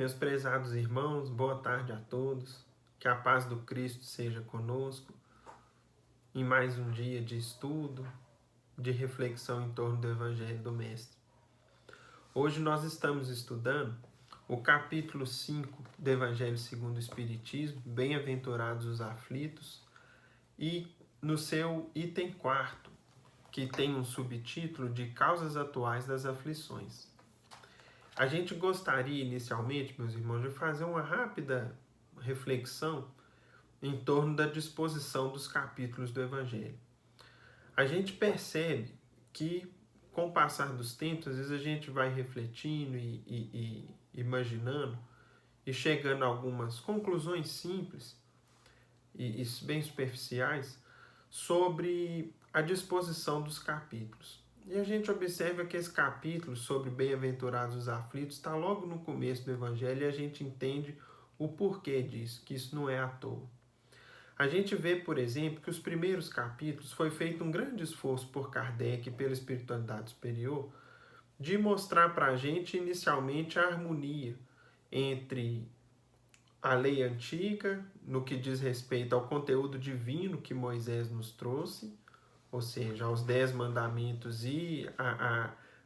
Meus prezados irmãos, boa tarde a todos. Que a paz do Cristo seja conosco em mais um dia de estudo, de reflexão em torno do Evangelho do Mestre. Hoje nós estamos estudando o capítulo 5 do Evangelho segundo o Espiritismo, Bem-aventurados os aflitos, e no seu item 4º, que tem um subtítulo de Causas atuais das aflições. A gente gostaria inicialmente, meus irmãos, de fazer uma rápida reflexão em torno da disposição dos capítulos do Evangelho. A gente percebe que, com o passar dos tempos, às vezes a gente vai refletindo e imaginando e chegando a algumas conclusões simples e bem superficiais sobre a disposição dos capítulos. E a gente observa que esse capítulo sobre bem-aventurados os aflitos está logo no começo do Evangelho e a gente entende o porquê disso, que isso não é à toa. A gente vê, por exemplo, que os primeiros capítulos foi feito um grande esforço por Kardec e pela espiritualidade superior de mostrar para a gente inicialmente a harmonia entre a lei antiga, no que diz respeito ao conteúdo divino que Moisés nos trouxe, ou seja, aos 10 mandamentos e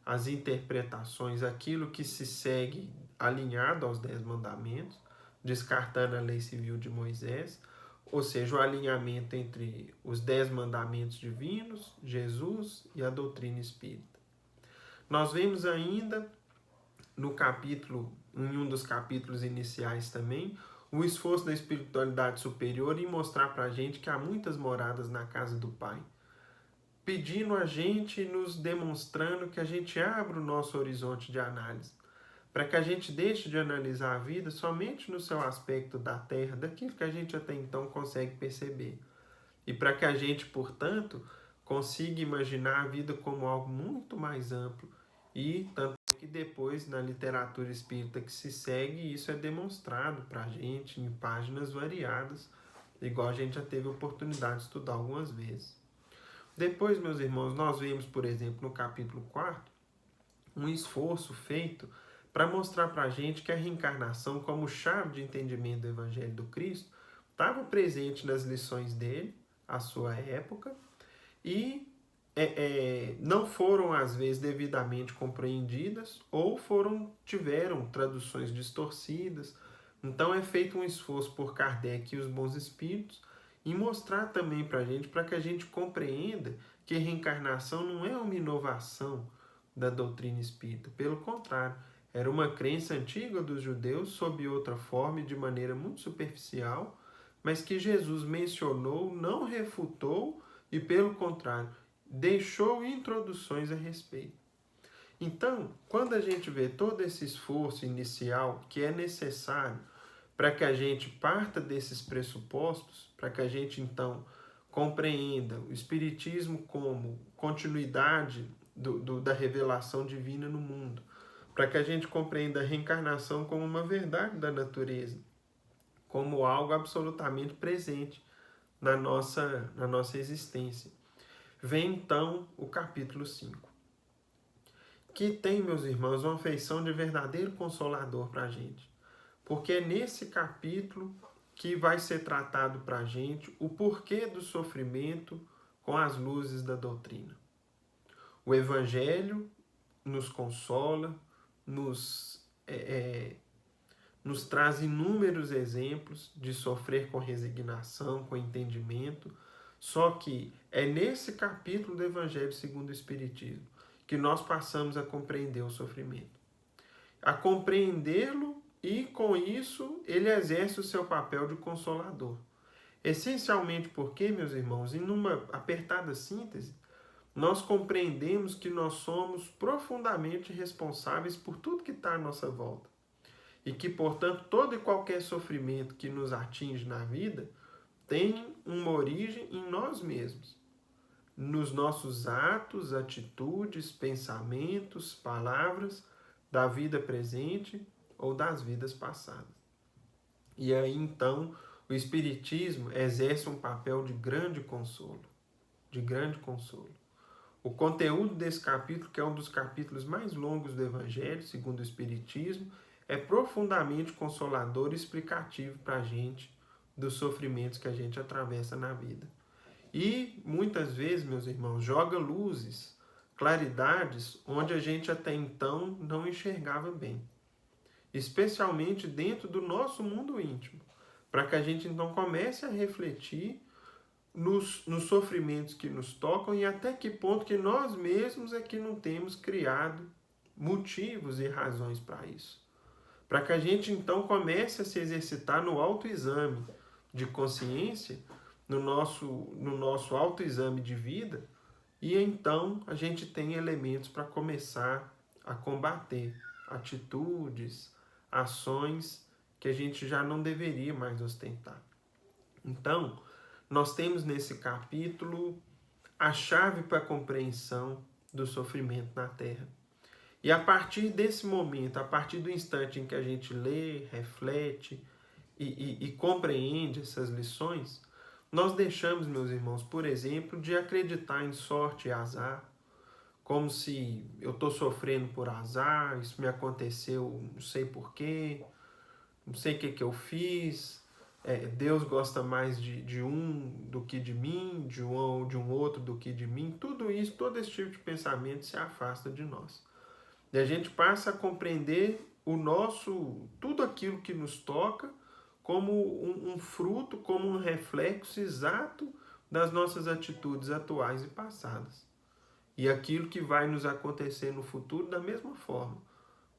as interpretações, aquilo que se segue alinhado aos 10 mandamentos, descartando a lei civil de Moisés, ou seja, o alinhamento entre os 10 mandamentos divinos, Jesus e a doutrina espírita. Nós vemos ainda no capítulo, em um dos capítulos iniciais também, o esforço da espiritualidade superior em mostrar para a gente que há muitas moradas na casa do Pai, pedindo a gente, nos demonstrando que a gente abra o nosso horizonte de análise, para que a gente deixe de analisar a vida somente no seu aspecto da Terra, daquilo que a gente até então consegue perceber. E para que a gente, portanto, consiga imaginar a vida como algo muito mais amplo. E tanto que depois, na literatura espírita que se segue, isso é demonstrado para a gente em páginas variadas, igual a gente já teve a oportunidade de estudar algumas vezes. Depois, meus irmãos, nós vemos, por exemplo, no capítulo 4, um esforço feito para mostrar para a gente que a reencarnação, como chave de entendimento do Evangelho do Cristo, estava presente nas lições dele, à sua época, e não foram, às vezes, devidamente compreendidas ou tiveram traduções distorcidas. Então, é feito um esforço por Kardec e os bons espíritos em mostrar também para que a gente compreenda que a reencarnação não é uma inovação da doutrina espírita. Pelo contrário, era uma crença antiga dos judeus sob outra forma e de maneira muito superficial, mas que Jesus mencionou, não refutou e, pelo contrário, deixou introduções a respeito. Então, quando a gente vê todo esse esforço inicial que é necessário para que a gente parta desses pressupostos, para que a gente, então, compreenda o Espiritismo como continuidade da revelação divina no mundo, para que a gente compreenda a reencarnação como uma verdade da natureza, como algo absolutamente presente na nossa existência. Vem, então, o capítulo 5, que tem, meus irmãos, uma feição de verdadeiro consolador para a gente. Porque é nesse capítulo que vai ser tratado para a gente o porquê do sofrimento com as luzes da doutrina. O Evangelho nos consola, nos traz inúmeros exemplos de sofrer com resignação, com entendimento. Só que é nesse capítulo do Evangelho segundo o Espiritismo que nós passamos a compreender o sofrimento. A compreendê-lo e, com isso, ele exerce o seu papel de consolador. Essencialmente porque, meus irmãos, em uma apertada síntese, nós compreendemos que nós somos profundamente responsáveis por tudo que está à nossa volta. E que, portanto, todo e qualquer sofrimento que nos atinge na vida tem uma origem em nós mesmos, nos nossos atos, atitudes, pensamentos, palavras da vida presente ou das vidas passadas. E aí, então, o Espiritismo exerce um papel de grande consolo, de grande consolo. O conteúdo desse capítulo, que é um dos capítulos mais longos do Evangelho, segundo o Espiritismo, é profundamente consolador e explicativo para a gente dos sofrimentos que a gente atravessa na vida. E muitas vezes, meus irmãos, joga luzes, claridades, onde a gente até então não enxergava bem. Especialmente dentro do nosso mundo íntimo. Para que a gente então comece a refletir nos sofrimentos que nos tocam e até que ponto que nós mesmos é que não temos criado motivos e razões para isso. Para que a gente então comece a se exercitar no autoexame de consciência, no nosso autoexame de vida, e então a gente tem elementos para começar a combater atitudes, ações que a gente já não deveria mais ostentar. Então, nós temos nesse capítulo a chave para a compreensão do sofrimento na Terra. E a partir desse momento, a partir do instante em que a gente lê, reflete e compreende essas lições, nós deixamos, meus irmãos, por exemplo, de acreditar em sorte e azar, como se eu estou sofrendo por azar, isso me aconteceu, não sei porquê, não sei o que eu fiz, Deus gosta mais de um do que de mim, de um outro do que de mim. Tudo isso, todo esse tipo de pensamento se afasta de nós. E a gente passa a compreender tudo aquilo que nos toca como um fruto, como um reflexo exato das nossas atitudes atuais e passadas. E aquilo que vai nos acontecer no futuro da mesma forma,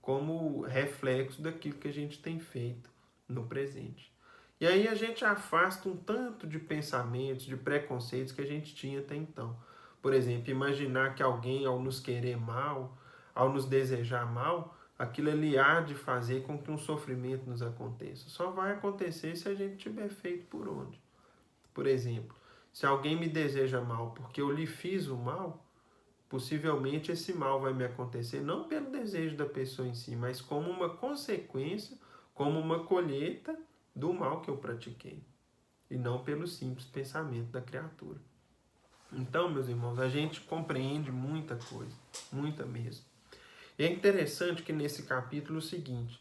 como reflexo daquilo que a gente tem feito no presente. E aí a gente afasta um tanto de pensamentos, de preconceitos que a gente tinha até então. Por exemplo, imaginar que alguém, ao nos querer mal, ao nos desejar mal, aquilo ali há de fazer com que um sofrimento nos aconteça. Só vai acontecer se a gente tiver feito por onde. Por exemplo, se alguém me deseja mal porque eu lhe fiz o mal, possivelmente esse mal vai me acontecer não pelo desejo da pessoa em si, mas como uma consequência, como uma colheita do mal que eu pratiquei, e não pelo simples pensamento da criatura. Então, meus irmãos, a gente compreende muita coisa, muita mesmo. E é interessante que nesse capítulo seguinte,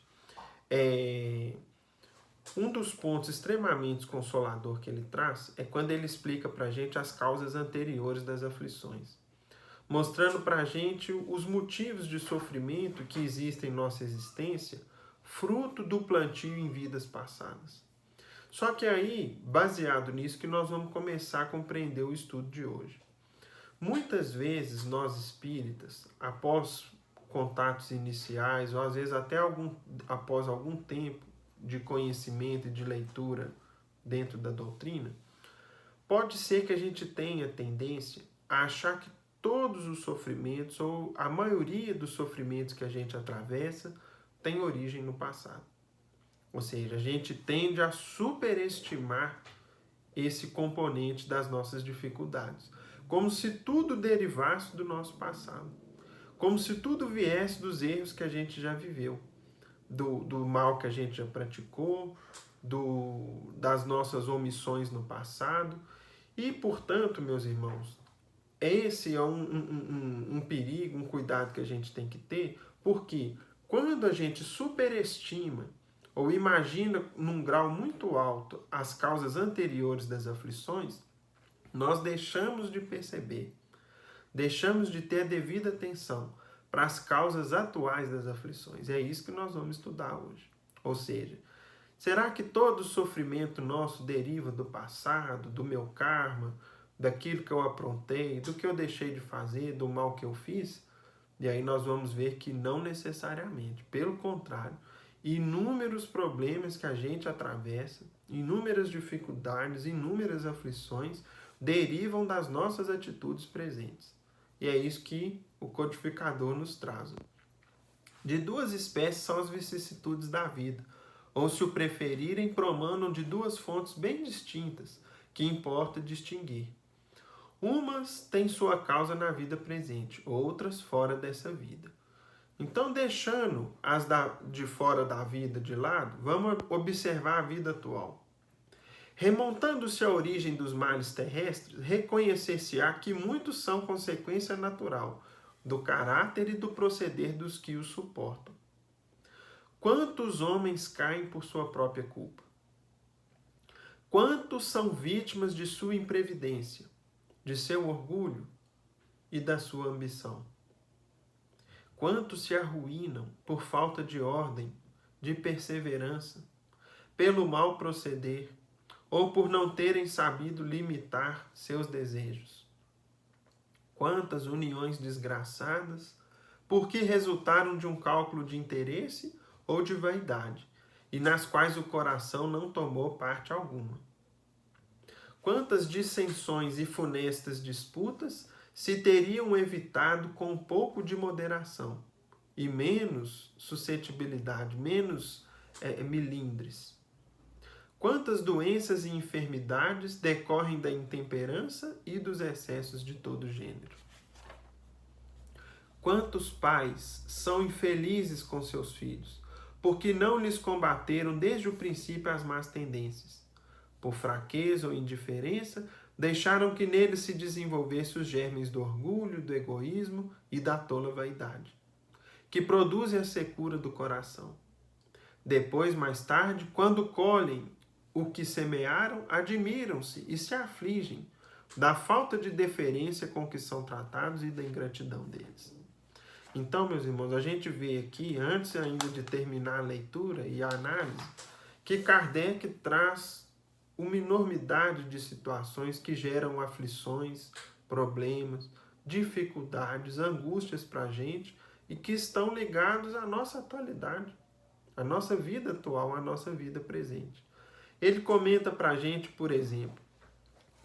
um dos pontos extremamente consolador que ele traz é quando ele explica para a gente as causas anteriores das aflições, mostrando para a gente os motivos de sofrimento que existem em nossa existência, fruto do plantio em vidas passadas. Só que aí, baseado nisso, que nós vamos começar a compreender o estudo de hoje. Muitas vezes nós espíritas, após contatos iniciais, ou às vezes até após algum tempo de conhecimento e de leitura dentro da doutrina, pode ser que a gente tenha tendência a achar que todos os sofrimentos, ou a maioria dos sofrimentos que a gente atravessa, tem origem no passado. Ou seja, a gente tende a superestimar esse componente das nossas dificuldades, como se tudo derivasse do nosso passado, como se tudo viesse dos erros que a gente já viveu, do mal que a gente já praticou, das nossas omissões no passado. E, portanto, meus irmãos, esse é um perigo, um cuidado que a gente tem que ter, porque quando a gente superestima ou imagina num grau muito alto as causas anteriores das aflições, nós deixamos de perceber, deixamos de ter a devida atenção para as causas atuais das aflições. E é isso que nós vamos estudar hoje. Ou seja, será que todo sofrimento nosso deriva do passado, do meu karma, daquilo que eu aprontei, do que eu deixei de fazer, do mal que eu fiz? E aí nós vamos ver que não necessariamente. Pelo contrário, inúmeros problemas que a gente atravessa, inúmeras dificuldades, inúmeras aflições derivam das nossas atitudes presentes. E é isso que o codificador nos traz. De duas espécies são as vicissitudes da vida, ou se o preferirem, promanam de duas fontes bem distintas, que importa distinguir. Umas têm sua causa na vida presente, outras fora dessa vida. Então, deixando as de fora da vida de lado, vamos observar a vida atual. Remontando-se à origem dos males terrestres, reconhecer-se-á que muitos são consequência natural do caráter e do proceder dos que os suportam. Quantos homens caem por sua própria culpa? Quantos são vítimas de sua imprevidência, de seu orgulho e da sua ambição? Quantos se arruinam por falta de ordem, de perseverança, pelo mal proceder, ou por não terem sabido limitar seus desejos? Quantas uniões desgraçadas, porque resultaram de um cálculo de interesse ou de vaidade, e nas quais o coração não tomou parte alguma? Quantas dissensões e funestas disputas se teriam evitado com um pouco de moderação e menos suscetibilidade, menos melindres? Quantas doenças e enfermidades decorrem da intemperança e dos excessos de todo gênero? Quantos pais são infelizes com seus filhos, porque não lhes combateram desde o princípio as más tendências? Por fraqueza ou indiferença, deixaram que neles se desenvolvessem os germes do orgulho, do egoísmo e da tola vaidade, que produzem a secura do coração. Depois, mais tarde, quando colhem o que semearam, admiram-se e se afligem da falta de deferência com que são tratados e da ingratidão deles. Então, meus irmãos, a gente vê aqui, antes ainda de terminar a leitura e a análise, que Kardec traz uma enormidade de situações que geram aflições, problemas, dificuldades, angústias para a gente e que estão ligados à nossa atualidade, à nossa vida atual, à nossa vida presente. Ele comenta para a gente, por exemplo,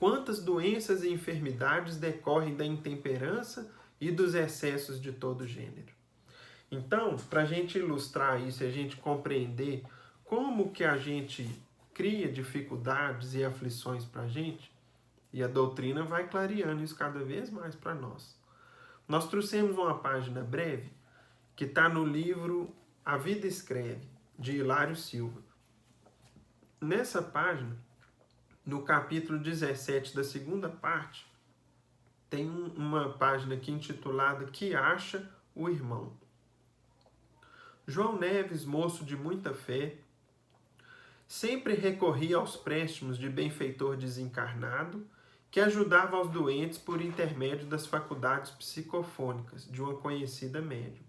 quantas doenças e enfermidades decorrem da intemperança e dos excessos de todo gênero. Então, para a gente ilustrar isso e a gente compreender como que a gente cria dificuldades e aflições para a gente, e a doutrina vai clareando isso cada vez mais para nós. Nós trouxemos uma página breve que está no livro A Vida Escreve, de Hilário Silva. Nessa página, no capítulo 17 da segunda parte, tem uma página aqui intitulada Que Acha o Irmão. João Neves, moço de muita fé, sempre recorria aos préstimos de benfeitor desencarnado, que ajudava aos doentes por intermédio das faculdades psicofônicas de uma conhecida médium.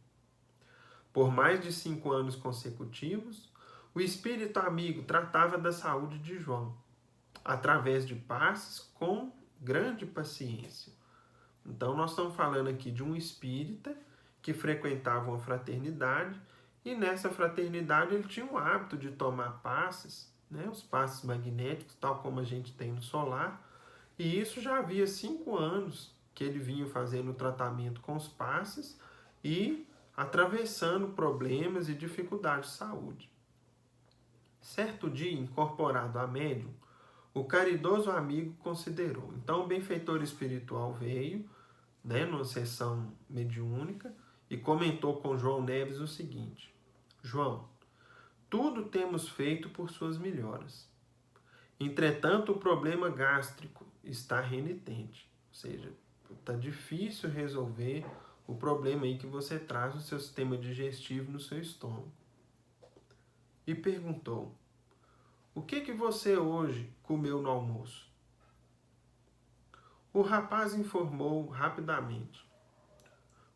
Por mais de 5 anos consecutivos, o espírito amigo tratava da saúde de João, através de passes com grande paciência. Então, nós estamos falando aqui de um espírita que frequentava uma fraternidade, e nessa fraternidade ele tinha o hábito de tomar passes, né, os passes magnéticos, tal como a gente tem no solar, e isso já havia 5 anos que ele vinha fazendo o tratamento com os passes e atravessando problemas e dificuldades de saúde. Certo dia, incorporado a médium, o caridoso amigo considerou. Então, o benfeitor espiritual veio, né, numa sessão mediúnica, e comentou com João Neves o seguinte: João, tudo temos feito por suas melhoras. Entretanto, o problema gástrico está renitente. Ou seja, está difícil resolver o problema aí que você traz no seu sistema digestivo, no seu estômago. E perguntou: o que você hoje comeu no almoço? O rapaz informou rapidamente: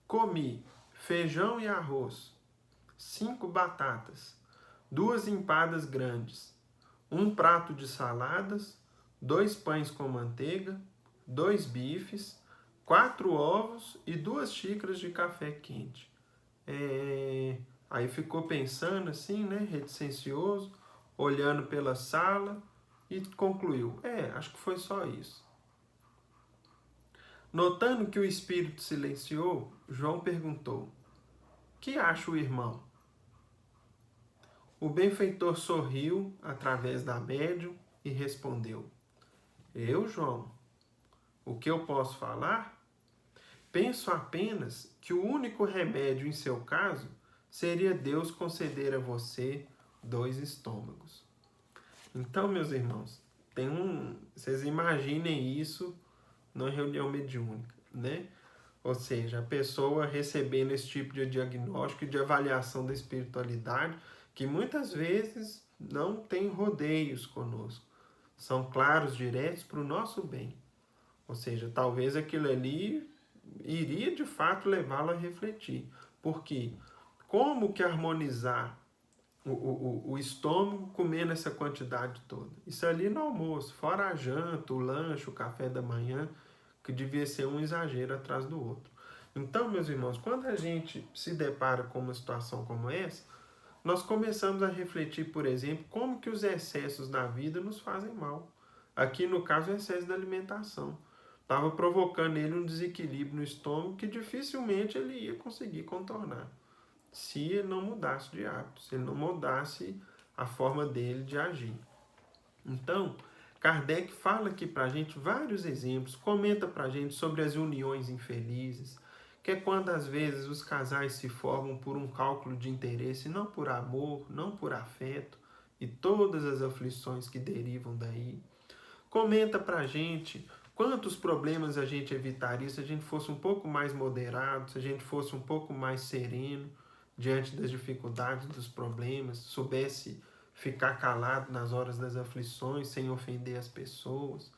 comi feijão e arroz, 5 batatas, 2 empadas grandes, 1 prato de saladas, 2 pães com manteiga, 2 bifes, 4 ovos e 2 xícaras de café quente. Aí ficou pensando assim, né, reticencioso, olhando pela sala e concluiu: acho que foi só isso. Notando que o espírito silenciou, João perguntou: que acha o irmão? O benfeitor sorriu através da médium e respondeu: eu, João, o que eu posso falar? Penso apenas que o único remédio em seu caso seria Deus conceder a você 2 estômagos. Então, meus irmãos, vocês imaginem isso numa reunião mediúnica, né? Ou seja, a pessoa recebendo esse tipo de diagnóstico e de avaliação da espiritualidade, que muitas vezes não tem rodeios conosco, são claros, diretos para o nosso bem. Ou seja, talvez aquilo ali iria de fato levá-lo a refletir. Por quê? Como que harmonizar o estômago comendo essa quantidade toda? Isso ali no almoço, fora a janta, o lanche, o café da manhã, que devia ser um exagero atrás do outro. Então, meus irmãos, quando a gente se depara com uma situação como essa, nós começamos a refletir, por exemplo, como que os excessos na vida nos fazem mal. Aqui, no caso, o excesso da alimentação. Estava provocando nele um desequilíbrio no estômago que dificilmente ele ia conseguir contornar, se ele não mudasse de hábito, se ele não mudasse a forma dele de agir. Então, Kardec fala aqui para a gente vários exemplos, comenta para a gente sobre as uniões infelizes, que é quando às vezes os casais se formam por um cálculo de interesse, não por amor, não por afeto, e todas as aflições que derivam daí. Comenta para a gente quantos problemas a gente evitaria se a gente fosse um pouco mais moderado, se a gente fosse um pouco mais sereno diante das dificuldades, dos problemas, soubesse ficar calado nas horas das aflições, sem ofender as pessoas.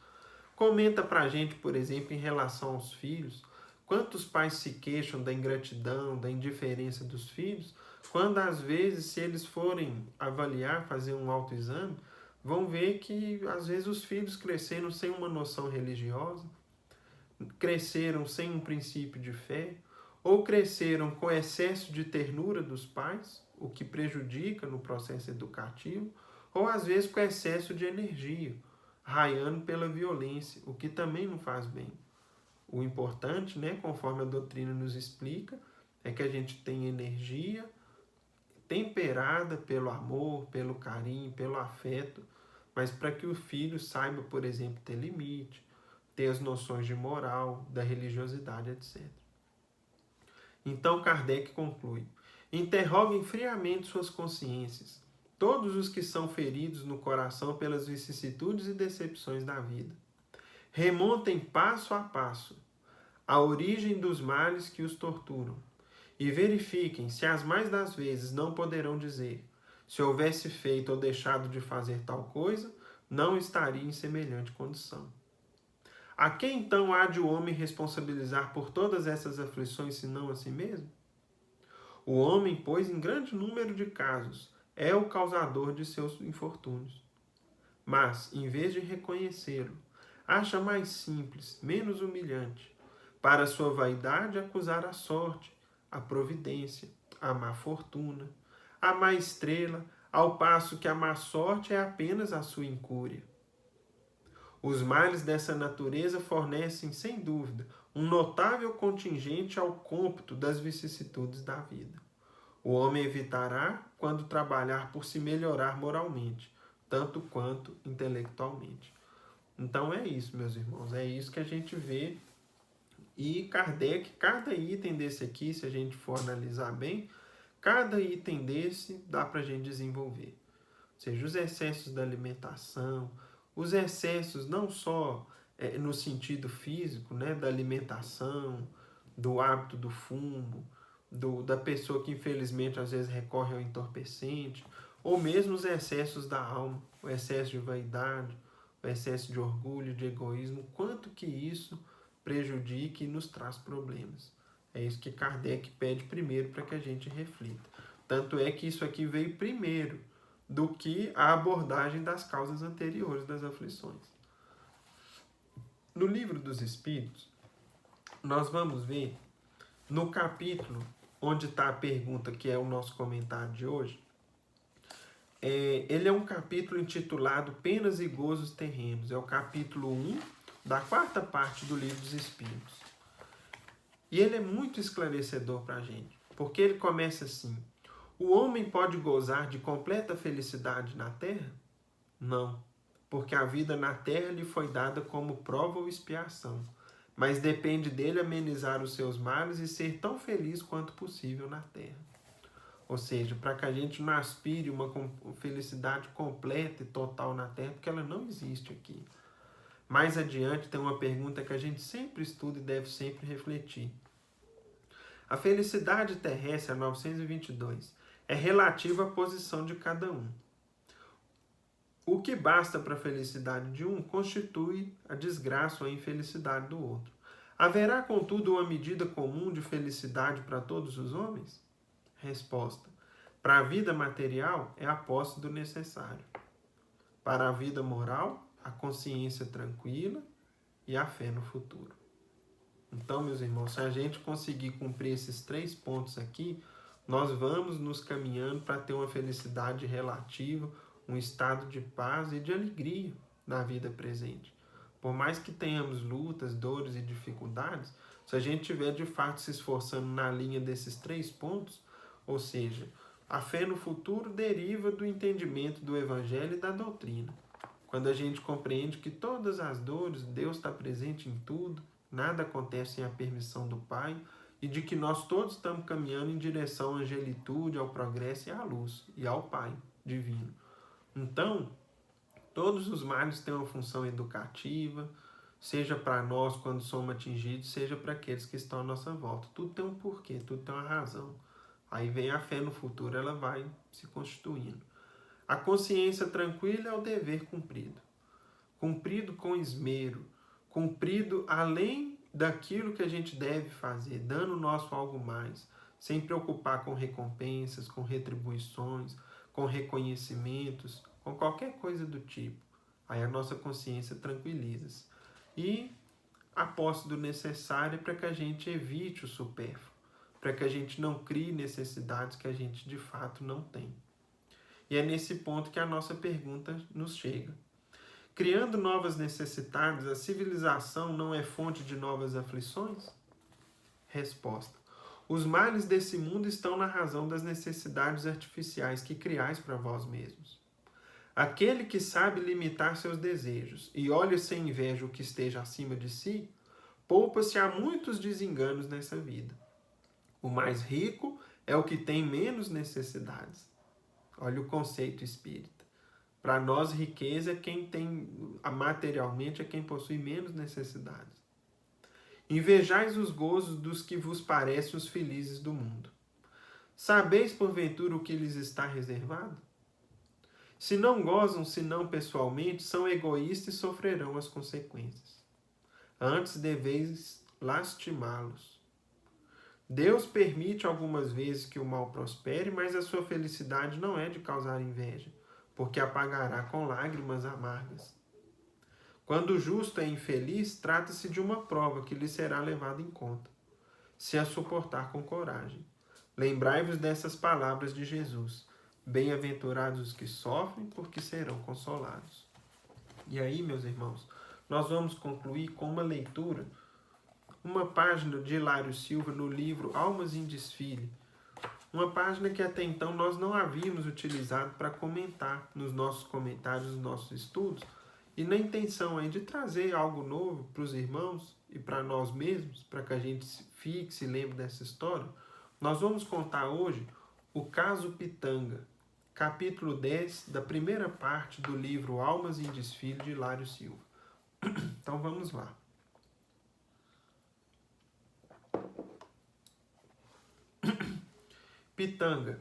Comenta para a gente, por exemplo, em relação aos filhos, quantos pais se queixam da ingratidão, da indiferença dos filhos, quando às vezes, se eles forem avaliar, fazer um autoexame, vão ver que às vezes os filhos cresceram sem uma noção religiosa, cresceram sem um princípio de fé, ou cresceram com excesso de ternura dos pais, o que prejudica no processo educativo, ou às vezes com excesso de energia, raiando pela violência, o que também não faz bem. O importante, né, conforme a doutrina nos explica, é que a gente tenha energia temperada pelo amor, pelo carinho, pelo afeto, mas para que o filho saiba, por exemplo, ter limite, ter as noções de moral, da religiosidade, etc. Então Kardec conclui: interroguem friamente suas consciências, todos os que são feridos no coração pelas vicissitudes e decepções da vida. Remontem passo a passo a origem dos males que os torturam e verifiquem se as mais das vezes não poderão dizer: se houvesse feito ou deixado de fazer tal coisa, não estaria em semelhante condição. A quem então há de o homem responsabilizar por todas essas aflições, senão a si mesmo? O homem, pois, em grande número de casos, é o causador de seus infortúnios. Mas, em vez de reconhecê-lo, acha mais simples, menos humilhante, para sua vaidade acusar a sorte, a providência, a má fortuna, a má estrela, ao passo que a má sorte é apenas a sua incúria. Os males dessa natureza fornecem, sem dúvida, um notável contingente ao cômputo das vicissitudes da vida. O homem evitará quando trabalhar por se melhorar moralmente, tanto quanto intelectualmente. Então é isso, meus irmãos, é isso que a gente vê. E Kardec, cada item desse aqui, se a gente for analisar bem, cada item desse dá para a gente desenvolver. Ou seja, os excessos da alimentação, os excessos não só no sentido físico, né, da alimentação, do hábito do fumo, da pessoa que infelizmente às vezes recorre ao entorpecente, ou mesmo os excessos da alma, o excesso de vaidade, o excesso de orgulho, de egoísmo, quanto que isso prejudica e nos traz problemas. É isso que Kardec pede primeiro para que a gente reflita. Tanto é que isso aqui veio primeiro do que a abordagem das causas anteriores das aflições. No Livro dos Espíritos, nós vamos ver, no capítulo onde está a pergunta, que é o nosso comentário de hoje, ele é um capítulo intitulado Penas e Gozos Terrenos. É o capítulo 1 da 4ª parte do Livro dos Espíritos. E ele é muito esclarecedor para a gente, porque ele começa assim: o homem pode gozar de completa felicidade na terra? Não, porque a vida na terra lhe foi dada como prova ou expiação, mas depende dele amenizar os seus males e ser tão feliz quanto possível na terra. Ou seja, para que a gente não aspire uma felicidade completa e total na terra, porque ela não existe aqui. Mais adiante tem uma pergunta que a gente sempre estuda e deve sempre refletir. A felicidade terrestre, a 922, é relativa à posição de cada um. O que basta para a felicidade de um constitui a desgraça ou a infelicidade do outro. Haverá, contudo, uma medida comum de felicidade para todos os homens? Resposta: para a vida material é a posse do necessário. Para a vida moral, a consciência tranquila e a fé no futuro. Então, meus irmãos, se a gente conseguir cumprir esses 3 pontos aqui, nós vamos nos caminhando para ter uma felicidade relativa, um estado de paz e de alegria na vida presente. Por mais que tenhamos lutas, dores e dificuldades, se a gente estiver de fato se esforçando na linha desses 3 pontos, ou seja, a fé no futuro deriva do entendimento do Evangelho e da doutrina. Quando a gente compreende que todas as dores, Deus está presente em tudo, nada acontece sem a permissão do Pai, e de que nós todos estamos caminhando em direção à angelitude, ao progresso e à luz, e ao Pai divino. Então, todos os males têm uma função educativa, seja para nós quando somos atingidos, seja para aqueles que estão à nossa volta. Tudo tem um porquê, tudo tem uma razão. Aí vem a fé no futuro, ela vai se constituindo. A consciência tranquila é o dever cumprido. Cumprido com esmero, cumprido além daquilo que a gente deve fazer, dando o nosso algo mais, sem preocupar com recompensas, com retribuições, com reconhecimentos, com qualquer coisa do tipo. Aí a nossa consciência tranquiliza-se. E a posse do necessário é para que a gente evite o supérfluo, para que a gente não crie necessidades que a gente de fato não tem. E é nesse ponto que a nossa pergunta nos chega. Criando novas necessidades, a civilização não é fonte de novas aflições? Resposta: os males desse mundo estão na razão das necessidades artificiais que criais para vós mesmos. Aquele que sabe limitar seus desejos e olha sem inveja o que esteja acima de si, poupa-se a muitos desenganos nessa vida. O mais rico é o que tem menos necessidades. Olha o conceito espírita. Para nós, riqueza é quem tem, materialmente, é quem possui menos necessidades. Invejais os gozos dos que vos parecem os felizes do mundo. Sabeis, porventura, o que lhes está reservado? Se não gozam, senão pessoalmente, são egoístas e sofrerão as consequências. Antes deveis lastimá-los. Deus permite algumas vezes que o mal prospere, mas a sua felicidade não é de causar inveja, porque a pagará com lágrimas amargas. Quando o justo é infeliz, trata-se de uma prova que lhe será levada em conta, se a suportar com coragem. Lembrai-vos dessas palavras de Jesus: bem-aventurados os que sofrem, porque serão consolados. E aí, meus irmãos, nós vamos concluir com uma leitura, uma página de Hilário Silva no livro Almas em Desfile, uma página que até então nós não havíamos utilizado para comentar nos nossos comentários, nos nossos estudos, e na intenção aí de trazer algo novo para os irmãos e para nós mesmos, para que a gente fixe e lembre dessa história. Nós vamos contar hoje o caso Pitanga, capítulo 10 da primeira parte do livro Almas em Desfile de Hilário Silva. Então vamos lá. Pitanga,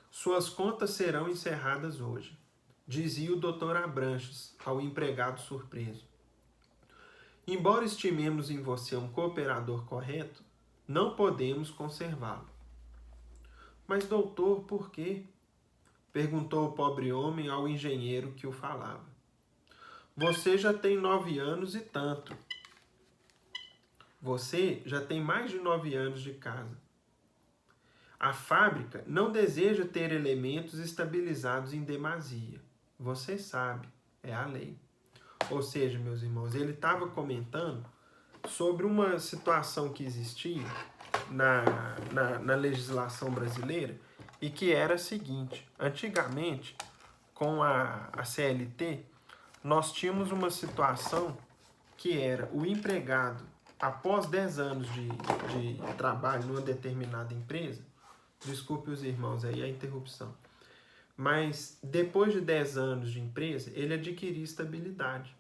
suas contas serão encerradas hoje, dizia o Dr. Abranches ao empregado surpreso. Embora estimemos em você um cooperador correto, não podemos conservá-lo. Mas, doutor, por quê? Perguntou o pobre homem ao engenheiro que o falava. Você já tem 9 anos e tanto. Você já tem mais de 9 anos de casa. A fábrica não deseja ter elementos estabilizados em demasia. Você sabe, é a lei. Ou seja, meus irmãos, ele estava comentando sobre uma situação que existia na legislação brasileira e que era a seguinte: antigamente, com a CLT, nós tínhamos uma situação que era o empregado, após 10 anos de trabalho numa determinada empresa, desculpe os irmãos aí a interrupção, mas depois de 10 anos de empresa, ele adquiria estabilidade.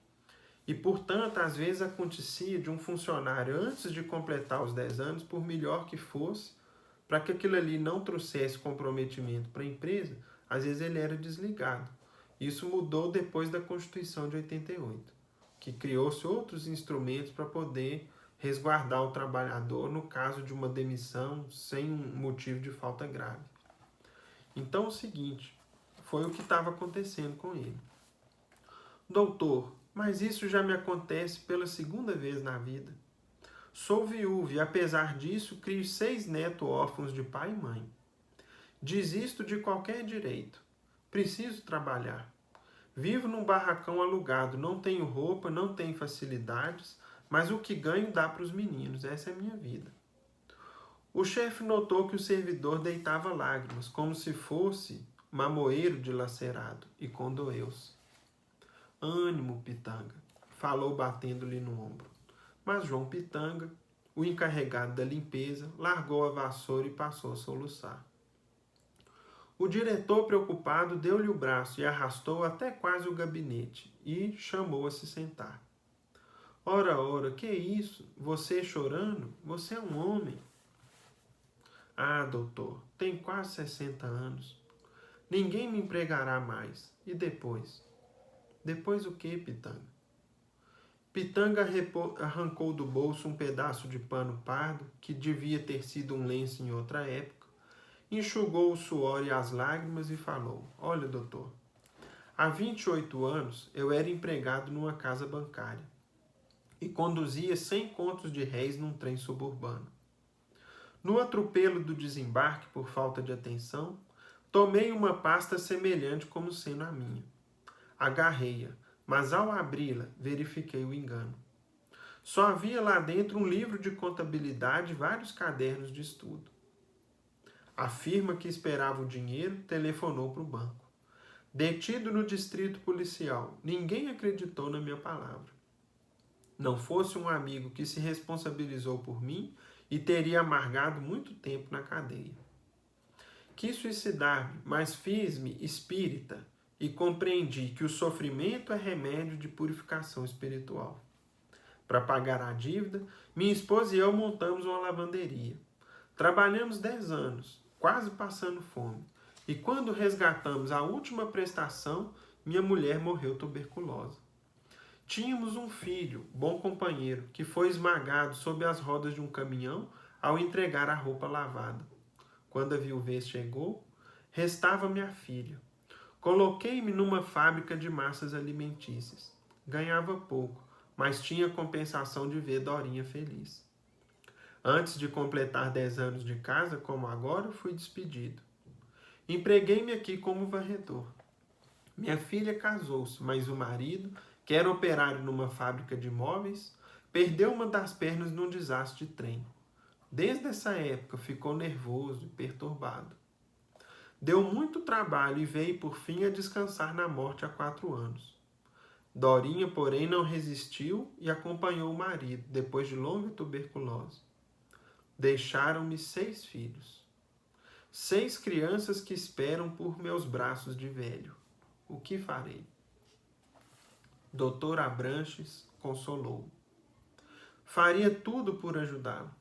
E, portanto, às vezes acontecia de um funcionário, antes de completar os 10 anos, por melhor que fosse, para que aquilo ali não trouxesse comprometimento para a empresa, às vezes ele era desligado. Isso mudou depois da Constituição de 88, que criou-se outros instrumentos para poder resguardar o trabalhador no caso de uma demissão sem um motivo de falta grave. Então, é o seguinte, foi o que estava acontecendo com ele. Doutor, mas isso já me acontece pela segunda vez na vida. Sou viúvo e, apesar disso, crio 6 netos órfãos de pai e mãe. Desisto de qualquer direito. Preciso trabalhar. Vivo num barracão alugado, não tenho roupa, não tenho facilidades, mas o que ganho dá para os meninos, essa é a minha vida. O chefe notou que o servidor deitava lágrimas, como se fosse mamoeiro dilacerado, e condoeu-se. Ânimo, Pitanga, falou batendo-lhe no ombro. Mas João Pitanga, o encarregado da limpeza, largou a vassoura e passou a soluçar. O diretor, preocupado, deu-lhe o braço e arrastou até quase o gabinete e chamou a se sentar. Ora, ora, que é isso? Você chorando? Você é um homem. Ah, doutor, tenho quase 60 anos. Ninguém me empregará mais. E depois? Depois o que, Pitanga? Pitanga arrancou do bolso um pedaço de pano pardo, que devia ter sido um lenço em outra época, enxugou o suor e as lágrimas e falou, olha, doutor, há 28 anos eu era empregado numa casa bancária e conduzia 100 contos de réis num trem suburbano. No atropelo do desembarque por falta de atenção, tomei uma pasta semelhante como sendo a minha. Agarrei-a, mas ao abri-la, verifiquei o engano. Só havia lá dentro um livro de contabilidade e vários cadernos de estudo. A firma que esperava o dinheiro telefonou para o banco. Detido no distrito policial, ninguém acreditou na minha palavra. Não fosse um amigo que se responsabilizou por mim e teria amargado muito tempo na cadeia. Quis suicidar-me, mas fiz-me espírita e compreendi que o sofrimento é remédio de purificação espiritual. Para pagar a dívida, minha esposa e eu montamos uma lavanderia. Trabalhamos 10 anos, quase passando fome. E quando resgatamos a última prestação, minha mulher morreu tuberculosa. Tínhamos um filho, bom companheiro, que foi esmagado sob as rodas de um caminhão ao entregar a roupa lavada. Quando a viuvez chegou, restava minha filha. Coloquei-me numa fábrica de massas alimentícias. Ganhava pouco, mas tinha compensação de ver Dorinha feliz. Antes de completar 10 anos de casa, como agora, fui despedido. Empreguei-me aqui como varredor. Minha filha casou-se, mas o marido, que era operário numa fábrica de móveis, perdeu uma das pernas num desastre de trem. Desde essa época ficou nervoso e perturbado. Deu muito trabalho e veio por fim a descansar na morte há 4 anos. Dorinha, porém, não resistiu e acompanhou o marido, depois de longa tuberculose. Deixaram-me 6 filhos. 6 crianças que esperam por meus braços de velho. O que farei? Doutor Abranches consolou. Faria tudo por ajudá-lo.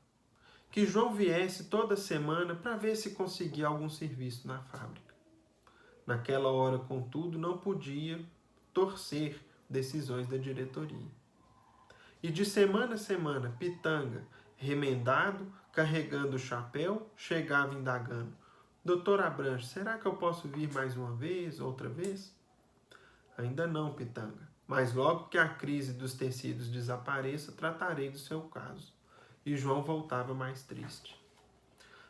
Que João viesse toda semana para ver se conseguia algum serviço na fábrica. Naquela hora, contudo, não podia torcer decisões da diretoria. E de semana a semana, Pitanga, remendado, carregando o chapéu, chegava indagando. Doutor Abranches, será que eu posso vir mais uma vez, outra vez? Ainda não, Pitanga, mas logo que a crise dos tecidos desapareça, tratarei do seu caso. E João voltava mais triste.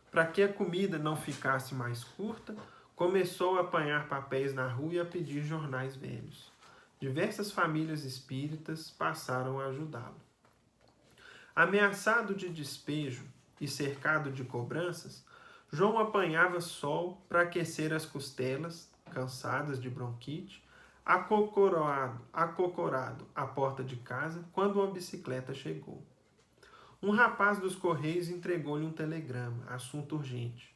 Para que a comida não ficasse mais curta, começou a apanhar papéis na rua e a pedir jornais velhos. Diversas famílias espíritas passaram a ajudá-lo. Ameaçado de despejo e cercado de cobranças, João apanhava sol para aquecer as costelas, cansadas de bronquite, acocorado à porta de casa, quando uma bicicleta chegou. Um rapaz dos Correios entregou-lhe um telegrama, assunto urgente.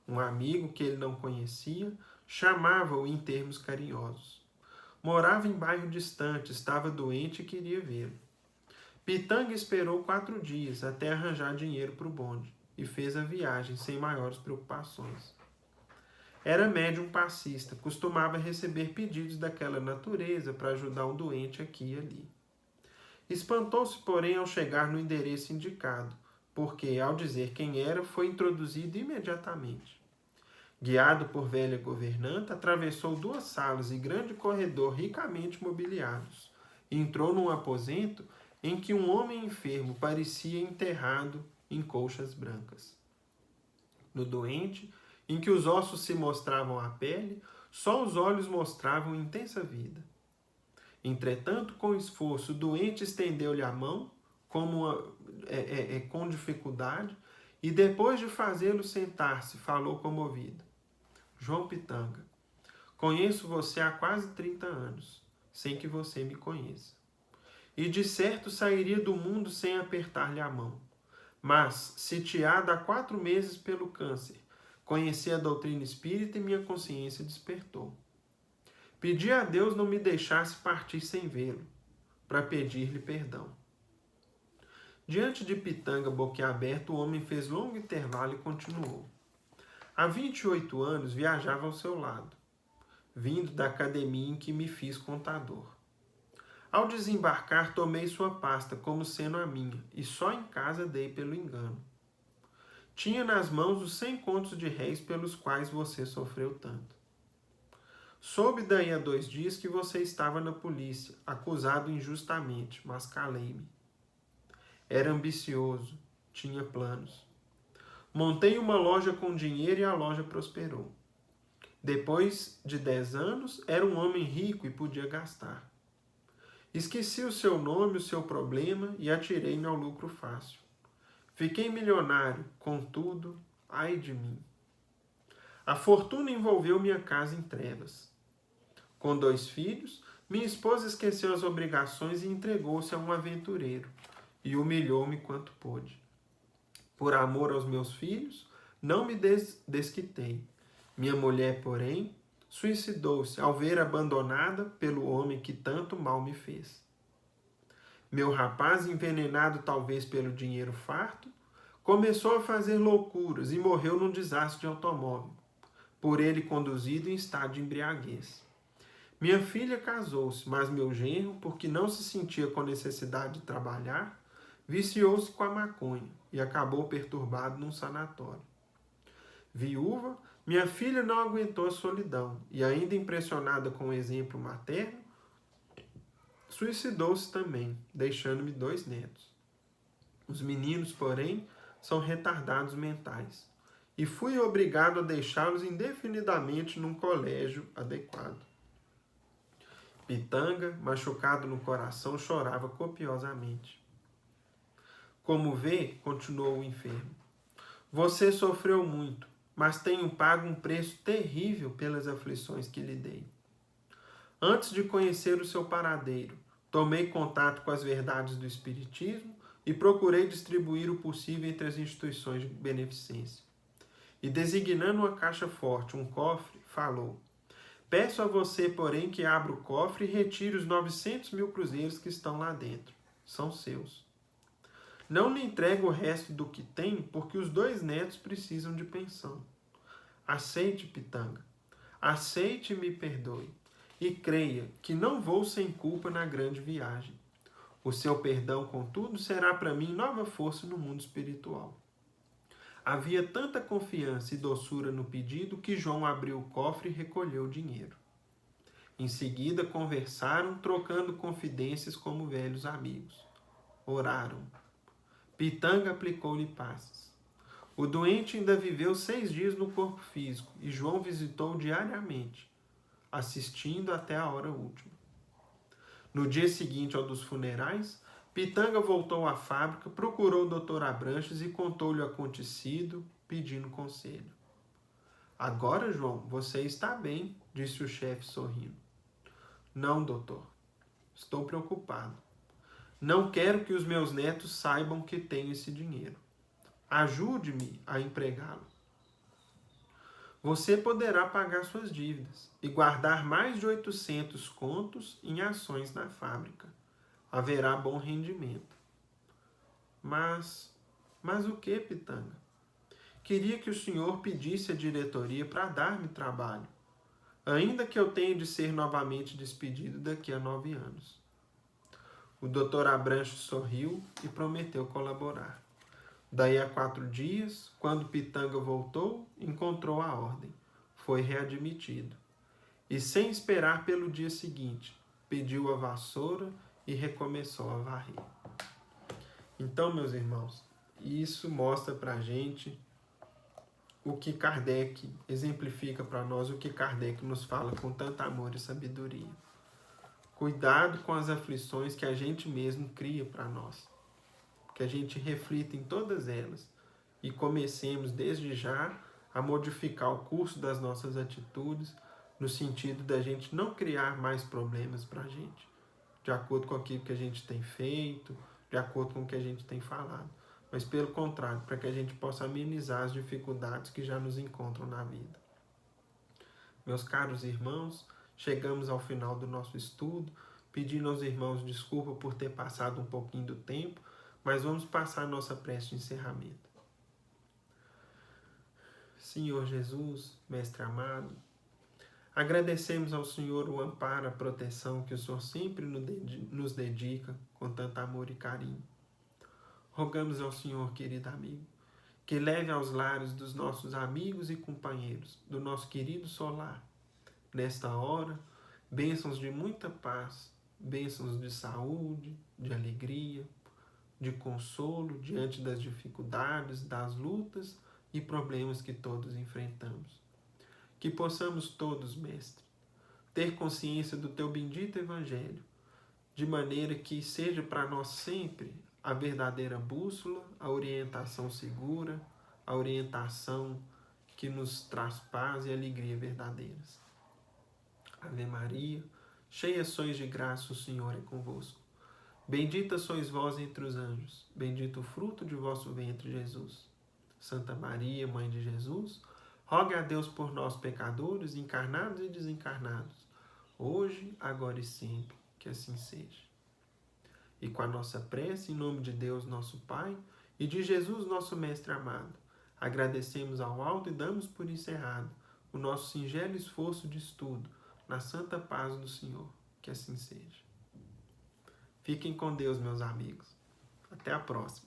Um amigo que ele não conhecia chamava-o em termos carinhosos. Morava em bairro distante, estava doente e queria vê-lo. Pitanga esperou 4 dias até arranjar dinheiro para o bonde. e fez a viagem sem maiores preocupações. Era médium passista, costumava receber pedidos daquela natureza para ajudar um doente aqui e ali. Espantou-se, porém, ao chegar no endereço indicado, porque, ao dizer quem era, foi introduzido imediatamente. Guiado por velha governanta, atravessou 2 salas e grande corredor ricamente mobiliados. Entrou num aposento em que um homem enfermo parecia enterrado em colchas brancas. No doente, em que os ossos se mostravam à pele, só os olhos mostravam intensa vida. Entretanto, com esforço, o doente estendeu-lhe a mão, com dificuldade, e depois de fazê-lo sentar-se, falou comovido. João Pitanga, conheço você há quase 30 anos, sem que você me conheça. E de certo sairia do mundo sem apertar-lhe a mão. Mas, sitiada há 4 meses pelo câncer, conheci a doutrina espírita e minha consciência despertou. Pedi a Deus não me deixasse partir sem vê-lo, para pedir-lhe perdão. Diante de Pitanga boquiaberto, o homem fez longo intervalo e continuou. Há 28 anos viajava ao seu lado, vindo da academia em que me fiz contador. Ao desembarcar, tomei sua pasta como sendo a minha, e só em casa dei pelo engano. Tinha nas mãos os 100 contos de réis pelos quais você sofreu tanto. Soube daí a 2 dias que você estava na polícia, acusado injustamente, mas calei-me. Era ambicioso, tinha planos. Montei uma loja com dinheiro e a loja prosperou. Depois de 10 anos, era um homem rico e podia gastar. Esqueci o seu nome, o seu problema e atirei-me ao lucro fácil. Fiquei milionário, contudo, ai de mim. A fortuna envolveu minha casa em trevas. Com 2 filhos, minha esposa esqueceu as obrigações e entregou-se a um aventureiro, e humilhou-me quanto pôde. Por amor aos meus filhos, não me desquitei. Minha mulher, porém, suicidou-se ao ver abandonada pelo homem que tanto mal me fez. Meu rapaz, envenenado talvez pelo dinheiro farto, começou a fazer loucuras e morreu num desastre de automóvel, por ele conduzido em estado de embriaguez. Minha filha casou-se, mas meu genro, porque não se sentia com necessidade de trabalhar, viciou-se com a maconha e acabou perturbado num sanatório. Viúva, minha filha não aguentou a solidão e, ainda impressionada com o exemplo materno, suicidou-se também, deixando-me 2 netos. Os meninos, porém, são retardados mentais e fui obrigado a deixá-los indefinidamente num colégio adequado. Pitanga, machucado no coração, chorava copiosamente. Como vê, continuou o enfermo, você sofreu muito, mas tenho pago um preço terrível pelas aflições que lhe dei. Antes de conhecer o seu paradeiro, tomei contato com as verdades do Espiritismo e procurei distribuir o possível entre as instituições de beneficência. E designando uma caixa forte, um cofre, falou, peço a você, porém, que abra o cofre e retire os 900.000 cruzeiros que estão lá dentro. São seus. Não lhe entrego o resto do que tem, porque os 2 netos precisam de pensão. Aceite, Pitanga. Aceite e me perdoe. E creia que não vou sem culpa na grande viagem. O seu perdão, contudo, será para mim nova força no mundo espiritual. Havia tanta confiança e doçura no pedido que João abriu o cofre e recolheu o dinheiro. Em seguida, conversaram, trocando confidências como velhos amigos. Oraram. Pitanga aplicou-lhe passes. O doente ainda viveu 6 dias no corpo físico e João visitou diariamente, assistindo até a hora última. No dia seguinte ao dos funerais, Pitanga voltou à fábrica, procurou o Dr. Abranches e contou-lhe o acontecido, pedindo conselho. Agora, João, você está bem, disse o chefe sorrindo. Não, doutor. Estou preocupado. Não quero que os meus netos saibam que tenho esse dinheiro. Ajude-me a empregá-lo. Você poderá pagar suas dívidas e guardar mais de 800 contos em ações na fábrica. Haverá bom rendimento. Mas o que, Pitanga? queria que o senhor pedisse à diretoria para dar-me trabalho, ainda que eu tenha de ser novamente despedido daqui a 9 anos. O Dr. Abranches sorriu e prometeu colaborar. Daí a 4 dias, quando Pitanga voltou, encontrou a ordem. Foi readmitido. E sem esperar pelo dia seguinte, pediu a vassoura e recomeçou a varrer. Então, meus irmãos, isso mostra para a gente o que Kardec exemplifica para nós, o que Kardec nos fala com tanto amor e sabedoria. Cuidado com as aflições que a gente mesmo cria para nós. Que a gente reflita em todas elas e comecemos desde já a modificar o curso das nossas atitudes no sentido da gente não criar mais problemas para a gente, de acordo com aquilo que a gente tem feito, de acordo com o que a gente tem falado, mas pelo contrário, para que a gente possa amenizar as dificuldades que já nos encontram na vida. Meus caros irmãos, chegamos ao final do nosso estudo, pedindo aos irmãos desculpa por ter passado um pouquinho do tempo, mas vamos passar a nossa prece de encerramento. Senhor Jesus, Mestre amado, agradecemos ao Senhor o amparo, a proteção que o Senhor sempre nos dedica com tanto amor e carinho. Rogamos ao Senhor, querido amigo, que leve aos lares dos nossos amigos e companheiros, do nosso querido solar, nesta hora, bênçãos de muita paz, bênçãos de saúde, de alegria, de consolo diante das dificuldades, das lutas e problemas que todos enfrentamos. Que possamos todos, Mestre, ter consciência do Teu bendito Evangelho, de maneira que seja para nós sempre a verdadeira bússola, a orientação segura, a orientação que nos traz paz e alegria verdadeiras. Ave Maria, cheia sois de graça, o Senhor é convosco. Bendita sois vós entre os anjos, bendito o fruto de vosso ventre, Jesus. Santa Maria, Mãe de Jesus, roga a Deus por nós, pecadores, encarnados e desencarnados, hoje, agora e sempre, que assim seja. E com a nossa prece, em nome de Deus, nosso Pai, e de Jesus, nosso Mestre amado, agradecemos ao alto e damos por encerrado o nosso singelo esforço de estudo, na santa paz do Senhor, que assim seja. Fiquem com Deus, meus amigos. Até a próxima.